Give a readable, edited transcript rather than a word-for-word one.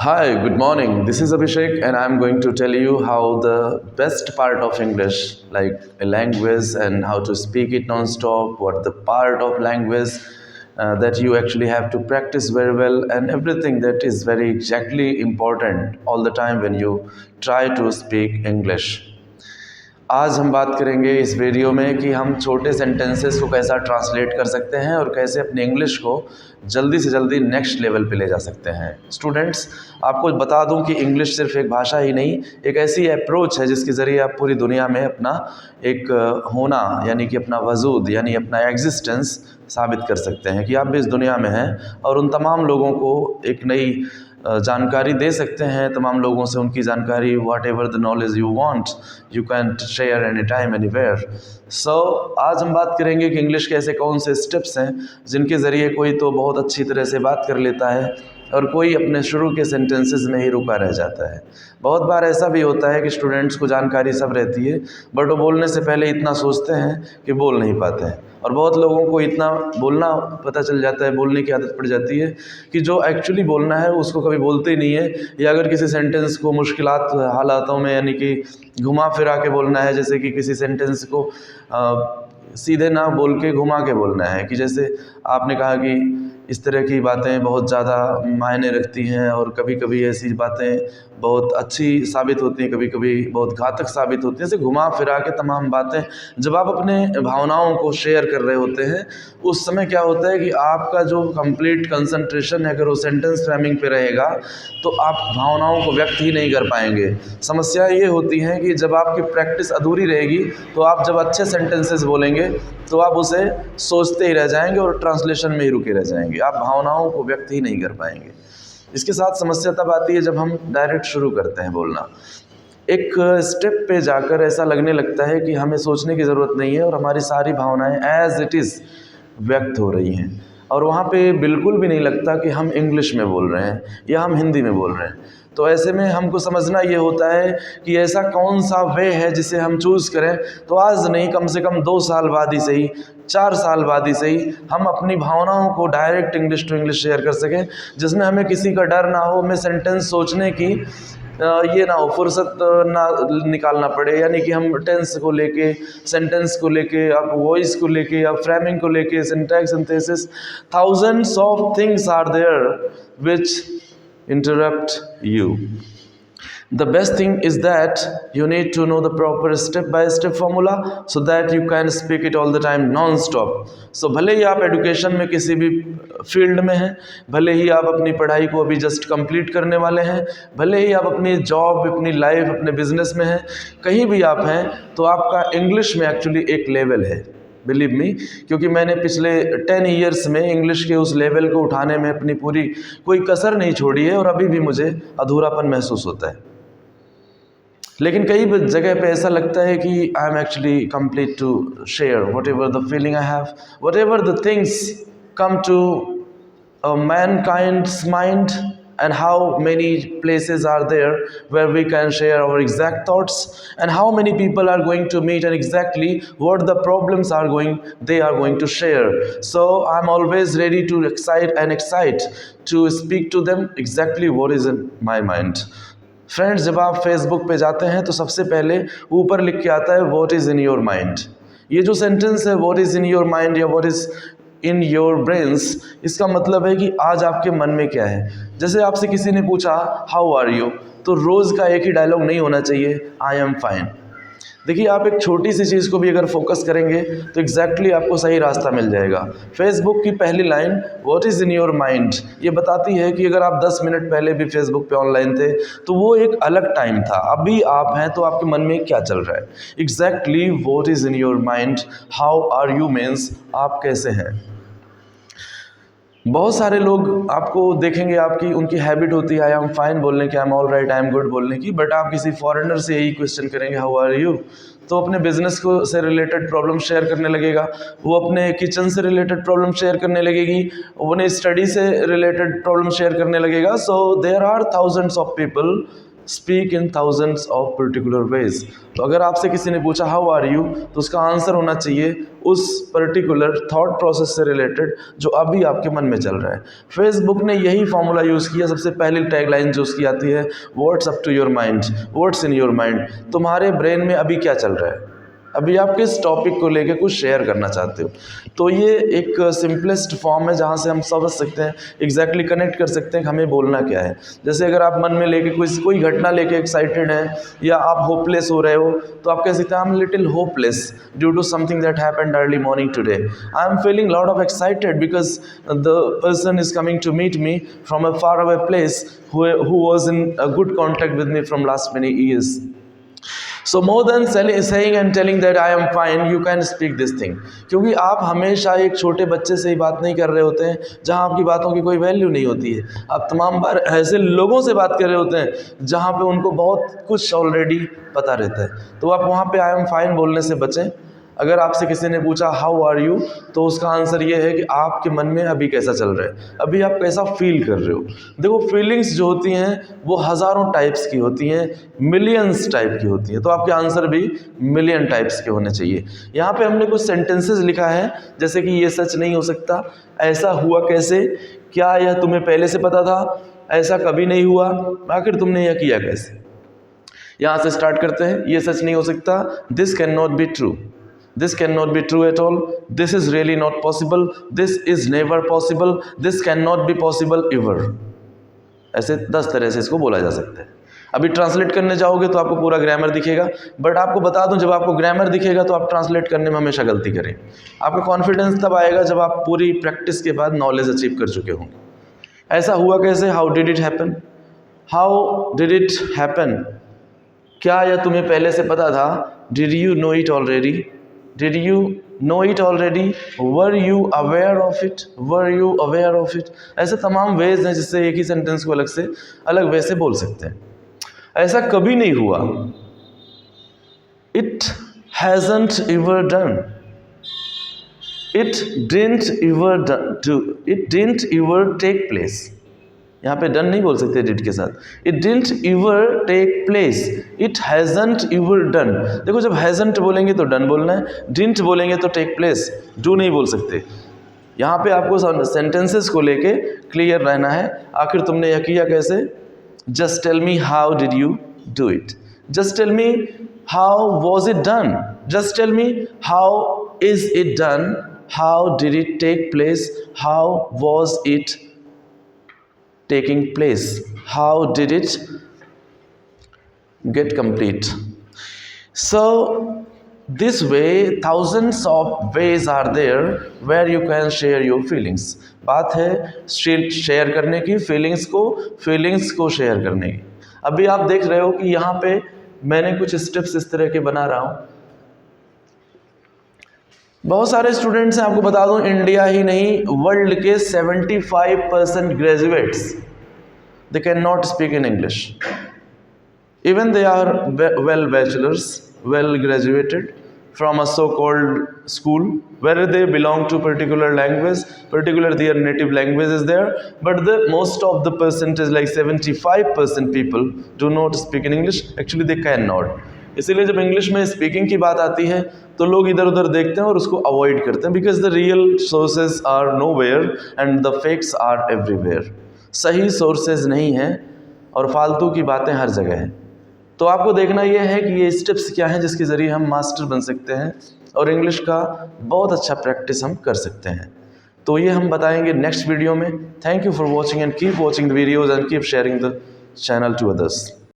Hi, good morning. This is Abhishek, and I'm going to tell you how the best part of English, like a language, and how to speak it non-stop, what the part of language that you actually have to practice very well, and everything that is very exactly important all the time when you try to speak English. आज हम बात करेंगे इस video में कि हम छोटे sentences को कैसा ट्रांसलेट कर सकते हैं और कैसे अपनी इंग्लिश को जल्दी से जल्दी नेक्स्ट लेवल पे ले जा सकते हैं। स्टूडेंट्स, आपको बता दूं कि इंग्लिश सिर्फ एक भाषा ही नहीं, एक ऐसी अप्रोच है जिसके ज़रिए आप पूरी दुनिया में अपना एक होना यानी कि अपना वजूद यानी अपना एग्जिस्टेंस साबित कर सकते हैं कि आप भी इस दुनिया में हैं और उन तमाम लोगों को एक नई जानकारी दे सकते हैं। तमाम लोगों से उनकी जानकारी, whatever the knowledge you want you can share any time anywhere. So आज हम बात करेंगे कि इंग्लिश के ऐसे कौन से स्टेप्स हैं जिनके ज़रिए कोई तो बहुत अच्छी तरह से बात कर लेता है और कोई अपने शुरू के सेंटेंसेस में ही रुका रह जाता है। बहुत बार ऐसा भी होता है कि स्टूडेंट्स को जानकारी सब रहती है बट वो बोलने से पहले इतना सोचते हैं कि बोल नहीं पाते हैं, और बहुत लोगों को इतना बोलना पता चल जाता है, बोलने की आदत पड़ जाती है कि जो एक्चुअली बोलना है उसको कभी बोलते ही नहीं है, या अगर किसी सेंटेंस को मुश्किलात हालातों में यानी कि घुमा फिरा के बोलना है, जैसे कि किसी सेंटेंस को सीधे ना बोल के घुमा के बोलना है, कि जैसे आपने कहा कि इस तरह की बातें बहुत ज़्यादा मायने रखती हैं और कभी कभी ऐसी बातें बहुत अच्छी साबित होती हैं, कभी कभी बहुत घातक साबित होती हैं। ऐसे घुमा फिरा के तमाम बातें जब आप अपने भावनाओं को शेयर कर रहे होते हैं उस समय क्या होता है कि आपका जो कंप्लीट कंसंट्रेशन है अगर वो सेंटेंस फ्रेमिंग पे रहेगा तो आप भावनाओं को व्यक्त ही नहीं कर पाएंगे। समस्या ये होती है कि जब आपकी प्रैक्टिस अधूरी रहेगी तो आप जब अच्छे सेंटेंसेस बोलेंगे तो आप उसे सोचते ही रह जाएंगे और ट्रांसलेशन में ही रुके रह जाएंगे, आप भावनाओं को व्यक्त ही नहीं कर पाएंगे। इसके साथ समस्या तब आती है जब हम डायरेक्ट शुरू करते हैं बोलना। एक स्टेप पे जाकर ऐसा लगने लगता है कि हमें सोचने की ज़रूरत नहीं है और हमारी सारी भावनाएं एज इट इज़ व्यक्त हो रही हैं, और वहाँ पे बिल्कुल भी नहीं लगता कि हम इंग्लिश में बोल रहे हैं या हम हिंदी में बोल रहे हैं। तो ऐसे में हमको समझना ये होता है कि ऐसा कौन सा वे है जिसे हम चूज़ करें, तो आज नहीं कम से कम 2 साल बाद ही सही, 4 साल बाद ही सही, हम अपनी भावनाओं को direct English to English share कर सकें, जिसमें हमें किसी का डर ना हो, हमें सेंटेंस सोचने की ये ना हो, फुर्सत ना निकालना पड़े, यानी कि हम टेंस को लेके, सेंटेंस को लेके, अब वॉइस को लेके, अब फ्रेमिंग को लेके, syntax, synthesis, thousands of things are there which interrupt you. The best thing is that you need to know the proper step by step formula so that you can speak it all the time non-stop. So भले ही आप education में किसी भी field में हैं, भले ही आप अपनी पढ़ाई को अभी जस्ट कंप्लीट करने वाले हैं, भले ही आप अपनी जॉब, अपनी लाइफ, अपने बिजनेस में हैं, कहीं भी आप हैं तो आपका इंग्लिश में एक्चुअली एक लेवल है, बिलीव मी, क्योंकि मैंने पिछले 10 ईयर्स में इंग्लिश के उस लेवल को उठाने में अपनी पूरी कोई कसर नहीं छोड़ी है और अभी भी मुझे अधूरापन महसूस होता है। लेकिन कई जगह पे ऐसा लगता है कि I am actually complete to share whatever the feeling I have, whatever the things come to mankind's mind, and how many places are there where we can share our exact thoughts, and how many people are going to meet and exactly what the problems are they are going to share. So I'm always ready to excite to speak to them exactly what is in my mind. Friends, जब आप Facebook पे जाते हैं तो सबसे पहले ऊपर लिख के आता है what is in your mind. ये जो सेंटेंस है what is in your mind या what is in your brains, इसका मतलब है कि आज आपके मन में क्या है। जैसे आपसे किसी ने पूछा हाउ आर यू, तो रोज़ का एक ही डायलॉग नहीं होना चाहिए आई एम फाइन। देखिए, आप एक छोटी सी चीज़ को भी अगर फोकस करेंगे तो एग्जैक्टली आपको सही रास्ता मिल जाएगा। फेसबुक की पहली line what is in your mind ये बताती है कि अगर आप 10 मिनट पहले भी फेसबुक पे ऑनलाइन थे तो वो एक अलग टाइम था, अभी आप हैं तो आपके मन में क्या चल रहा है। Exactly what is in your mind, how are you means आप कैसे हैं। बहुत सारे लोग आपको देखेंगे, आपकी उनकी हैबिट होती है आई एम फाइन बोलने की, I am all right, I am good बोलने की, बट आप किसी फॉरेनर से यही क्वेश्चन करेंगे हाउ आर यू तो अपने बिजनेस को से रिलेटेड प्रॉब्लम शेयर करने लगेगा, वो अपने किचन से रिलेटेड प्रॉब्लम शेयर करने लगेगी, वो अपने स्टडी से रिलेटेड प्रॉब्लम शेयर करने लगेगा। So there are thousands of people speak in thousands of particular ways. तो अगर आपसे किसी ने पूछा हाउ आर यू, तो उसका आंसर होना चाहिए उस पर्टिकुलर थॉट प्रोसेस से रिलेटेड जो अभी आपके मन में चल रहा है। फेसबुक ने यही फॉर्मूला यूज़ किया। सबसे पहली टैगलाइन जो उसकी आती है, what's up to your mind, what's in your mind. तुम्हारे ब्रेन में अभी क्या चल रहा है, अभी आप किस टॉपिक को लेके कुछ शेयर करना चाहते हो। तो ये एक सिंपलेस्ट फॉर्म है जहाँ से हम समझ सकते हैं, एग्जैक्टली कनेक्ट कर सकते हैं कि हमें बोलना क्या है। जैसे अगर आप मन में लेके कोई घटना लेके एक्साइटेड हैं या आप होपलेस हो रहे हो, तो आप कह सकते हैं I am little hopeless due to something that happened early morning today. I am feeling lot of excited because the person is coming to meet me from a far away place who was in a good contact with me from last many years. So more than saying and telling that I am fine, you can speak this thing. क्योंकि आप हमेशा एक छोटे बच्चे से ही बात नहीं कर रहे होते हैं जहाँ आपकी बातों की कोई वैल्यू नहीं होती है। आप तमाम बार ऐसे लोगों से बात कर रहे होते हैं जहाँ पे उनको बहुत कुछ ऑलरेडी पता रहता है। तो आप वहाँ पे आई एम फाइन बोलने से बचें। अगर आपसे किसी ने पूछा हाउ आर यू, तो उसका आंसर ये है कि आपके मन में अभी कैसा चल रहा है, अभी आप कैसा फील कर रहे हो। देखो, फीलिंग्स जो होती हैं वो हज़ारों टाइप्स की होती हैं, मिलियंस टाइप की होती हैं। तो आपके आंसर भी मिलियन टाइप्स के होने चाहिए। यहाँ पे हमने कुछ सेंटेंसेस लिखा है, जैसे कि ये सच नहीं हो सकता, ऐसा हुआ कैसे, क्या यह तुम्हें पहले से पता था, ऐसा कभी नहीं हुआ, आखिर तुमने यह किया कैसे। यहाँ से स्टार्ट करते हैं। ये सच नहीं हो सकता, this can not be true, this cannot be true at all, this is really not possible, this is never possible, this cannot be possible ever। ऐसे 10 तरह से इसको बोला जा सकता है। अभी ट्रांसलेट करने जाओगे तो आपको पूरा ग्रामर दिखेगा, बट आपको बता दूं, जब आपको ग्रामर दिखेगा तो आप ट्रांसलेट करने में हमेशा गलती करें। आपका कॉन्फिडेंस तब आएगा जब आप पूरी प्रैक्टिस के बाद नॉलेज अचीव कर चुके होंगे। ऐसा हुआ कैसे, how did it happen, how did it happen, क्या यह तुम्हें पहले से पता था, did you know it already, Did you know it already? Were you aware of it? Were you aware of it? ऐसे तमाम वेज हैं जिससे एक ही सेंटेंस को अलग वे से बोल सकते हैं। ऐसा कभी नहीं हुआ, It hasn't ever done, It didn't ever take place। यहाँ पे डन नहीं बोल सकते डिड के साथ। It didn't ever take place, it hasn't ever done. देखो, जब हैजंट बोलेंगे तो डन बोलना है, डिडंट बोलेंगे तो टेक प्लेस, डू नहीं बोल सकते। यहाँ पे आपको सेंटेंसेस को लेके क्लियर रहना है। आखिर तुमने यह किया कैसे, just tell me how did you do it, just tell me how was it done, just tell me how is it done, how did it take place, how was it taking place, how did it get complete। So this way thousands of ways are there where you can share your feelings। बात है share करने की, feelings को share करने की। अभी आप देख रहे हो कि यहाँ पे मैंने कुछ स्टेप्स इस तरह के बना रहा हूँ। बहुत सारे स्टूडेंट्स हैं, आपको बता दूं, इंडिया ही नहीं वर्ल्ड के 75% graduates they can not speak in English. Even they are well bachelors, well graduated from a so-called school where they belong to particular language, particular their native language is there, but the most of the percentage like 75% people do not speak in English, actually they cannot। इसीलिए जब English में speaking की बात आती है तो लोग इधर उधर देखते हैं और उसको अवॉइड करते हैं, because the real sources are nowhere and the facts are everywhere. सही सोर्सेज नहीं हैं और फालतू की बातें हर जगह हैं। तो आपको देखना यह है कि ये स्टेप्स क्या हैं जिसके ज़रिए हम मास्टर बन सकते हैं और इंग्लिश का बहुत अच्छा प्रैक्टिस हम कर सकते हैं। तो ये हम बताएंगे नेक्स्ट वीडियो में। Thank you for watching and keep watching the videos and keep sharing the channel to others.